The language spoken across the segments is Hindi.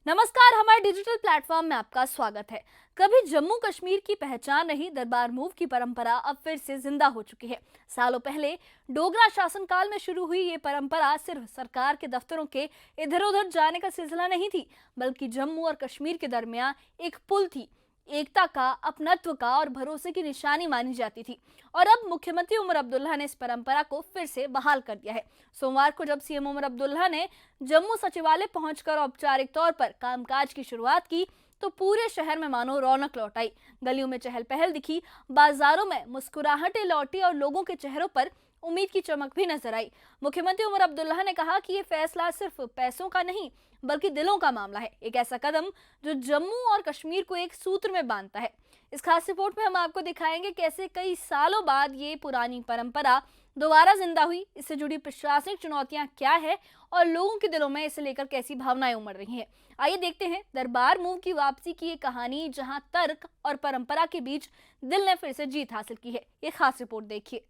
नमस्कार, हमारे डिजिटल प्लेटफॉर्म में आपका स्वागत है। कभी जम्मू कश्मीर की पहचान रही दरबार मूव की परंपरा अब फिर से जिंदा हो चुकी है। सालों पहले डोगरा शासनकाल में शुरू हुई ये परंपरा सिर्फ सरकार के दफ्तरों के इधर उधर जाने का सिलसिला नहीं थी, बल्कि जम्मू और कश्मीर के दरमियान एक पुल थी। एकता का, अपनत्व का और भरोसे की निशानी मानी जाती थी। और अब मुख्यमंत्री उमर अब्दुल्ला ने इस परंपरा को फिर से बहाल कर दिया है। सोमवार को जब सीएम उमर अब्दुल्ला ने जम्मू सचिवालय पहुंचकर औपचारिक तौर पर कामकाज की शुरुआत की तो पूरे शहर में मानो रौनक लौट आई। गलियों में चहल पहल दिखी, बाजारों में मुस्कुराहटें लौटी और लोगों के चेहरों पर उम्मीद की चमक भी नजर आई। मुख्यमंत्री उमर अब्दुल्ला ने कहा कि ये फैसला सिर्फ पैसों का नहीं बल्कि दिलों का मामला है, एक ऐसा कदम जो जम्मू और कश्मीर को एक सूत्र में बांधता है। इस खास रिपोर्ट में हम आपको दिखाएंगे कैसे कई सालों बाद ये पुरानी परंपरा दोबारा जिंदा हुई, इससे जुड़ी प्रशासनिक चुनौतियां क्या है और लोगों के दिलों में इसे लेकर कैसी भावनाएं उमड़ रही हैं। आइए देखते हैं दरबार मूव की वापसी की ये कहानी, जहां तर्क और परंपरा के बीच दिल ने फिर से जीत हासिल की है। ये खास रिपोर्ट देखिए।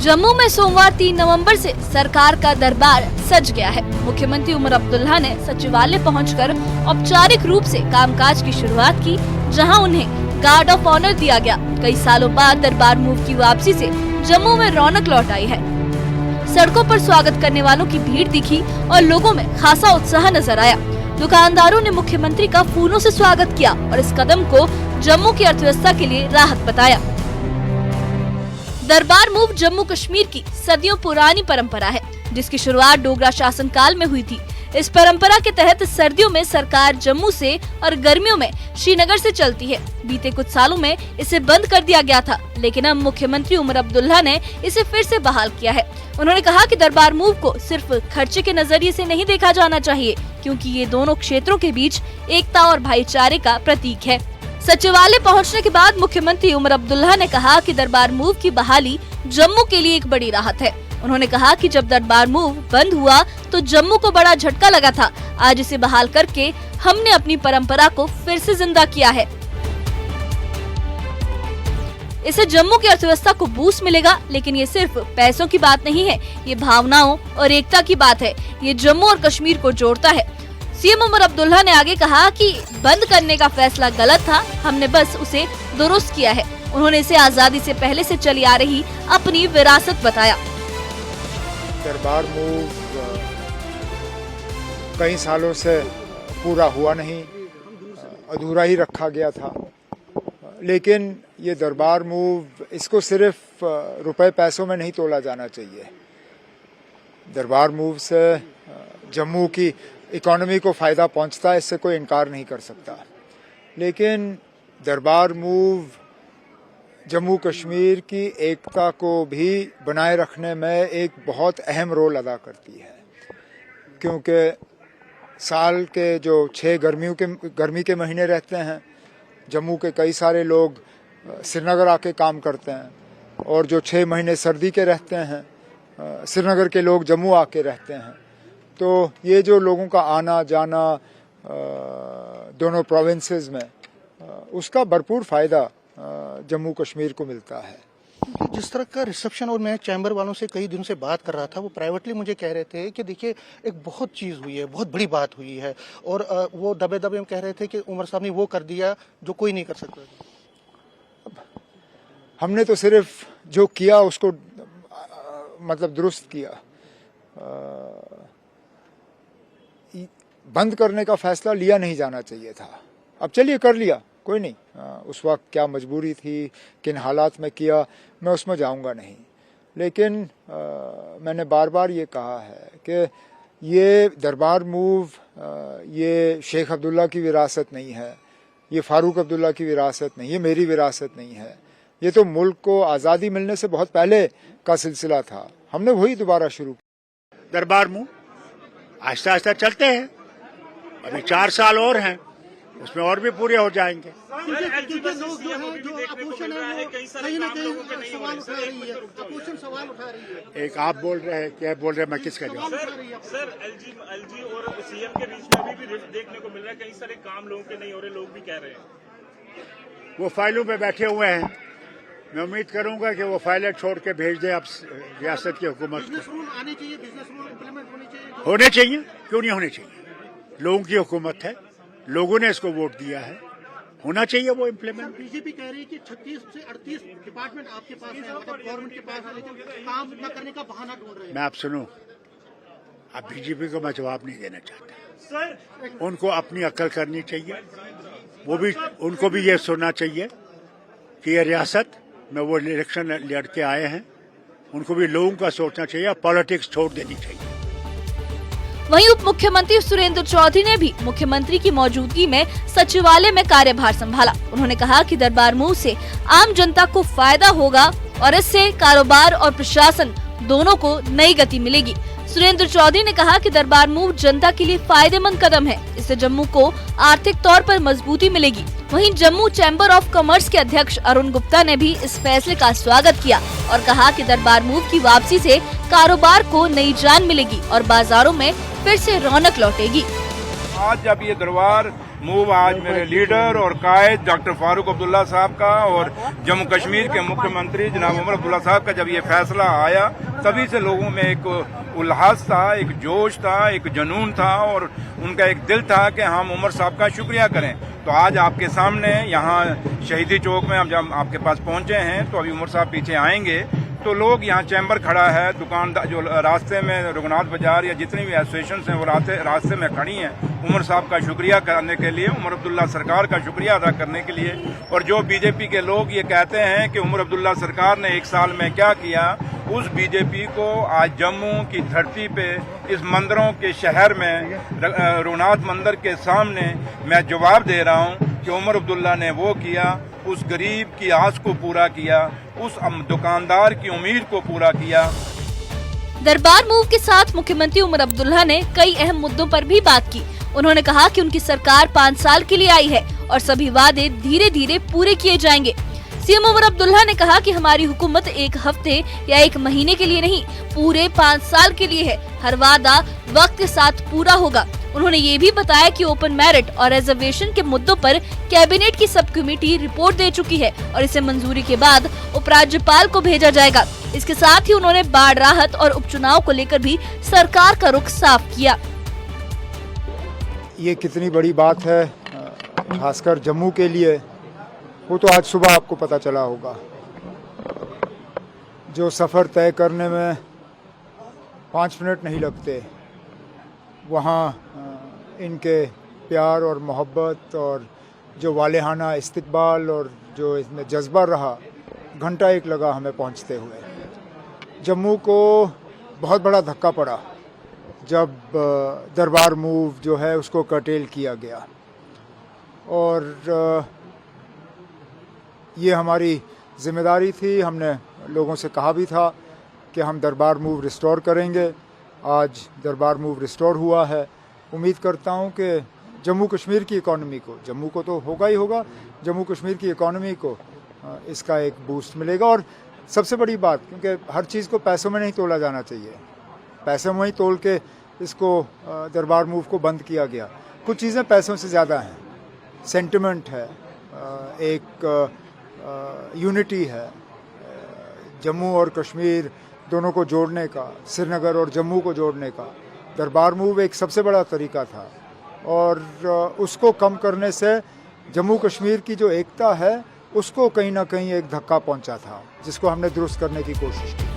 जम्मू में सोमवार 3 नवंबर से सरकार का दरबार सज गया है। मुख्यमंत्री उमर अब्दुल्ला ने सचिवालय पहुंचकर औपचारिक रूप से कामकाज की शुरुआत की, जहां उन्हें गार्ड ऑफ ऑनर दिया गया। कई सालों बाद दरबार मूव की वापसी से जम्मू में रौनक लौट आई है। सड़कों पर स्वागत करने वालों की भीड़ दिखी और लोगों में खासा उत्साह नजर आया। दुकानदारों ने मुख्यमंत्री का फूलों से स्वागत किया और इस कदम को जम्मू की अर्थव्यवस्था के लिए राहत बताया। दरबार मूव जम्मू कश्मीर की सदियों पुरानी परंपरा है, जिसकी शुरुआत डोगरा शासनकाल में हुई थी। इस परंपरा के तहत सर्दियों में सरकार जम्मू से और गर्मियों में श्रीनगर से चलती है। बीते कुछ सालों में इसे बंद कर दिया गया था, लेकिन अब मुख्यमंत्री उमर अब्दुल्ला ने इसे फिर से बहाल किया है। उन्होंने कहा कि दरबार मूव को सिर्फ खर्चे के नजरिए से नहीं देखा जाना चाहिए, क्योंकि ये दोनों क्षेत्रों के बीच एकता और भाईचारे का प्रतीक है। सचिवालय पहुंचने के बाद मुख्यमंत्री उमर अब्दुल्ला ने कहा कि दरबार मूव की बहाली जम्मू के लिए एक बड़ी राहत है। उन्होंने कहा कि जब दरबार मूव बंद हुआ तो जम्मू को बड़ा झटका लगा था। आज इसे बहाल करके हमने अपनी परंपरा को फिर से जिंदा किया है। इससे जम्मू की अर्थव्यवस्था को बूस्ट मिलेगा, लेकिन ये सिर्फ पैसों की बात नहीं है, ये भावनाओं और एकता की बात है। ये जम्मू और कश्मीर को जोड़ता है। सीएम उमर अब्दुल्ला ने आगे कहा कि बंद करने का फैसला गलत था, हमने बस उसे दुरुस्त किया है। उन्होंने इसे आजादी से पहले से चली आ रही अपनी विरासत बताया। दरबार मूव कई सालों से पूरा हुआ नहीं, अधूरा ही रखा गया था। लेकिन ये दरबार मूव, इसको सिर्फ रुपए पैसों में नहीं तोला जाना चाहिए। दरबार मूव से जम्मू की इकोनॉमी को फायदा पहुंचता है, इससे कोई इनकार नहीं कर सकता। लेकिन दरबार मूव जम्मू कश्मीर की एकता को भी बनाए रखने में एक बहुत अहम रोल अदा करती है, क्योंकि साल के जो 6 गर्मी के महीने रहते हैं, जम्मू के कई सारे लोग श्रीनगर आके काम करते हैं, और जो 6 महीने सर्दी के रहते हैं, श्रीनगर के लोग जम्मू आके रहते हैं। तो ये जो लोगों का आना जाना दोनों प्रोविंसेस में, उसका भरपूर फायदा जम्मू कश्मीर को मिलता है। जिस तरह का रिसेप्शन, और मैं चैम्बर वालों से कई दिनों से बात कर रहा था, वो प्राइवेटली मुझे कह रहे थे कि देखिए एक बहुत चीज़ हुई है, बहुत बड़ी बात हुई है, और वो दबे दबे में कह रहे थे कि उमर साहब ने वो कर दिया जो कोई नहीं कर सकता। हमने तो सिर्फ जो किया उसको मतलब दुरुस्त किया। बंद करने का फैसला लिया नहीं जाना चाहिए था। अब चलिए कर लिया, कोई नहीं। उस वक्त क्या मजबूरी थी, किन हालात में किया, मैं उसमें जाऊंगा नहीं। लेकिन मैंने बार बार ये कहा है कि ये दरबार मूव ये शेख अब्दुल्ला की विरासत नहीं है, ये फारूक अब्दुल्ला की विरासत नहीं, ये मेरी विरासत नहीं है। ये तो मुल्क को आज़ादी मिलने से बहुत पहले का सिलसिला था, हमने वही दोबारा शुरू किया। दरबार मूव आहिस्ता आहिस्ता चलते हैं, अभी 4 साल और हैं, उसमें और भी पूरे हो जाएंगे। क्योंकि लोग जो है जो अपोजिशन है वो कहीं ना कहीं सवाल उठा रही है, अपोजिशन सवाल उठा रही है। एक आप बोल रहे हैं, क्या बोल रहे हैं, मैं किसका जवाब? सर एलजी और सीएम के बीच में अभी भी रिफ्ट देखने को मिल रहा है, कई सारे काम लोगों के नहीं हो रहे, लोग भी कह रहे हैं। वो फाइलों पे बैठे हुए हैं, मैं उम्मीद करूंगा कि वो फाइलें छोड़ के भेज दें अब रियासत की हुकूमत को। बिजनेस रूल आने चाहिए, बिजनेस रूल इम्प्लीमेंट होने चाहिए। होने चाहिए, क्यों नहीं होने चाहिए? लोगों की हुकूमत है, लोगों ने इसको वोट दिया है, होना चाहिए वो इम्प्लीमेंट। बीजेपी कह रही है कि 36 से 38 डिपार्टमेंट आपके पास है, मतलब गवर्नमेंट के पास है, लेकिन काम न करने का बहाना ढूंढ रहे हैं। मैं आप सुनूं, अब बीजेपी को मैं जवाब नहीं देना चाहता। उनको अपनी अक्ल करनी चाहिए, उनको भी ये सुनना चाहिए कि ये रियासत में वो इलेक्शन लड़के आए हैं, उनको भी लोगों का सोचना चाहिए, पॉलिटिक्स छोड़ देनी चाहिए। वहीं उप मुख्यमंत्री सुरेंद्र चौधरी ने भी मुख्यमंत्री की मौजूदगी में सचिवालय में कार्यभार संभाला। उन्होंने कहा कि दरबार मूव से आम जनता को फायदा होगा और इससे कारोबार और प्रशासन दोनों को नई गति मिलेगी। सुरेंद्र चौधरी ने कहा कि दरबार मूव जनता के लिए फायदेमंद कदम है, इससे जम्मू को आर्थिक तौर पर मजबूती मिलेगी। वहीं जम्मू चैम्बर ऑफ कॉमर्स के अध्यक्ष अरुण गुप्ता ने भी इस फैसले का स्वागत किया और कहा कि दरबार मूव की वापसी से कारोबार को नई जान मिलेगी और बाजारों में फिर से रौनक लौटेगी। आज जब ये दरबार मूव आज मेरे लीडर और कायद डॉक्टर फारूक अब्दुल्ला साहब का और जम्मू कश्मीर के मुख्यमंत्री जनाब उमर अब्दुल्ला साहब का जब ये फैसला आया, तभी से लोगों में एक उल्लास था, एक जोश था, एक जुनून था और उनका एक दिल था कि हम उमर साहब का शुक्रिया करें। तो आज आपके सामने यहाँ शहीदी चौक में हम जब आपके पास पहुंचे हैं तो अभी उमर साहब पीछे आएंगे तो लोग यहाँ चैम्बर खड़ा है, दुकानदार जो रास्ते में रघुनाथ बाजार या जितनी भी एसोसिएशन हैं वो रास्ते में खड़ी हैं उमर साहब का शुक्रिया करने के लिए, उमर अब्दुल्ला सरकार का शुक्रिया अदा करने के लिए। और जो बीजेपी के लोग ये कहते हैं कि उमर अब्दुल्ला सरकार ने 1 साल में क्या किया, उस बीजेपी को आज जम्मू की धरती पे इस मंदिरों के शहर में रघुनाथ मंदिर के सामने मैं जवाब दे रहा हूँ कि उमर अब्दुल्ला ने वो किया, उस गरीब की आस को पूरा किया, उस दुकानदार की उम्मीद को पूरा किया। दरबार मूव के साथ मुख्यमंत्री उमर अब्दुल्ला ने कई अहम मुद्दों पर भी बात की। उन्होंने कहा कि उनकी सरकार 5 साल के लिए आई है और सभी वादे धीरे धीरे पूरे किए जाएंगे। सीएम उमर अब्दुल्ला ने कहा कि हमारी हुकूमत 1 हफ्ते या 1 महीने के लिए नहीं, पूरे 5 साल के लिए है। हर वादा वक्त के साथ पूरा होगा। उन्होंने ये भी बताया कि ओपन मेरिट और रिजर्वेशन के मुद्दों पर कैबिनेट की सब कमेटी रिपोर्ट दे चुकी है और इसे मंजूरी के बाद उपराज्यपाल को भेजा जाएगा। इसके साथ ही उन्होंने बाढ़ राहत और उपचुनाव को लेकर भी सरकार का रुख साफ किया। ये कितनी बड़ी बात है खासकर जम्मू के लिए, वो तो आज सुबह आपको पता चला होगा। जो सफ़र तय करने में 5 मिनट नहीं लगते, वहाँ इनके प्यार और मोहब्बत और जो वालेहाना इस्तकबाल और जो इसमें जज्बा रहा, घंटा 1 लगा हमें पहुँचते हुए। जम्मू को बहुत बड़ा धक्का पड़ा जब दरबार मूव जो है उसको कर्टेल किया गया और ये हमारी जिम्मेदारी थी। हमने लोगों से कहा भी था कि हम दरबार मूव रिस्टोर करेंगे। आज दरबार मूव रिस्टोर हुआ है। उम्मीद करता हूँ कि जम्मू कश्मीर की इकॉनमी को, जम्मू को तो होगा ही होगा, जम्मू कश्मीर की इकॉनमी को इसका एक बूस्ट मिलेगा। और सबसे बड़ी बात, क्योंकि हर चीज़ को पैसों में नहीं तोला जाना चाहिए, पैसों में ही तोल के इसको दरबार मूव को बंद किया गया। कुछ चीज़ें पैसों से ज़्यादा हैं, सेंटिमेंट है, एक यूनिटी है, जम्मू और कश्मीर दोनों को जोड़ने का, श्रीनगर और जम्मू को जोड़ने का दरबार मूव एक सबसे बड़ा तरीका था और उसको कम करने से जम्मू कश्मीर की जो एकता है उसको कहीं ना कहीं एक धक्का पहुंचा था, जिसको हमने दुरुस्त करने की कोशिश की।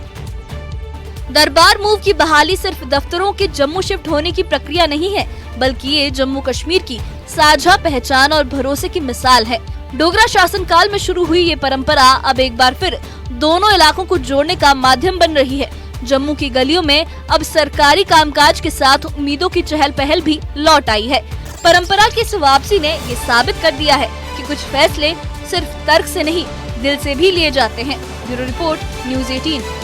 दरबार मूव की बहाली सिर्फ दफ्तरों के जम्मू शिफ्ट होने की प्रक्रिया नहीं है, बल्कि ये जम्मू कश्मीर की साझा पहचान और भरोसे की मिसाल है। डोगरा शासनकाल में शुरू हुई ये परंपरा अब एक बार फिर दोनों इलाकों को जोड़ने का माध्यम बन रही है। जम्मू की गलियों में अब सरकारी कामकाज के साथ उम्मीदों की चहल पहल भी लौट आई है। परंपरा की इस वापसी ने ये साबित कर दिया है कि कुछ फैसले सिर्फ तर्क से नहीं, दिल से भी लिए जाते हैं। Bureau report, news 18।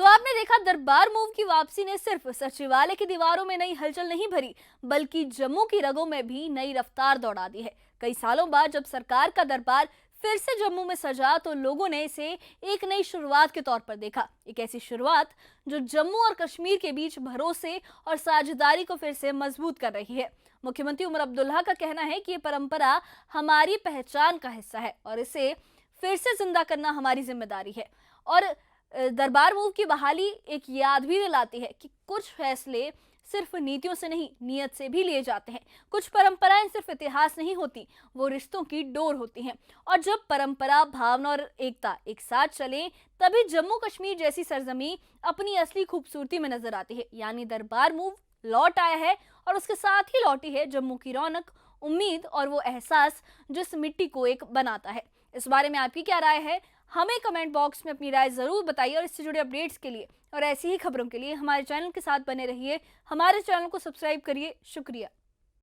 तो आपने देखा दरबार मूव की वापसी ने सिर्फ सचिवालय की दीवारों में नई हलचल नहीं भरी, बल्कि जम्मू की रगों में भी नई रफ्तार दौड़ा दी है। कई सालों बाद जब सरकार का दरबार फिर से जम्मू में सजा तो लोगों ने इसे एक नई शुरुआत के तौर पर देखा। एक ऐसी शुरुआत जो जम्मू और कश्मीर के बीच भरोसे और साझेदारी को फिर से मजबूत कर रही है। मुख्यमंत्री उमर अब्दुल्ला का कहना है कि ये परंपरा हमारी पहचान का हिस्सा है और इसे फिर से जिंदा करना हमारी जिम्मेदारी है। और दरबार मूव की बहाली एक याद भी दिलाती है कि कुछ फैसले सिर्फ नीतियों से नहीं, नियत से भी लिए जाते हैं। कुछ परंपराएं सिर्फ इतिहास नहीं होती, वो रिश्तों की डोर होती हैं। और जब परंपरा, भावना और एकता एक साथ चले, तभी जम्मू कश्मीर जैसी सरजमी अपनी असली खूबसूरती में नजर आती है। यानी दरबार मूव लौट आया है और उसके साथ ही लौटी है जम्मू की रौनक, उम्मीद और वो एहसास जो इस मिट्टी को एक बनाता है। इस बारे में आपकी क्या राय है? हमें कमेंट बॉक्स में अपनी राय जरूर बताइए और इससे जुड़े अपडेट्स के लिए और ऐसी ही खबरों के लिए हमारे चैनल के साथ बने रहिए। हमारे चैनल को सब्सक्राइब करिए। शुक्रिया।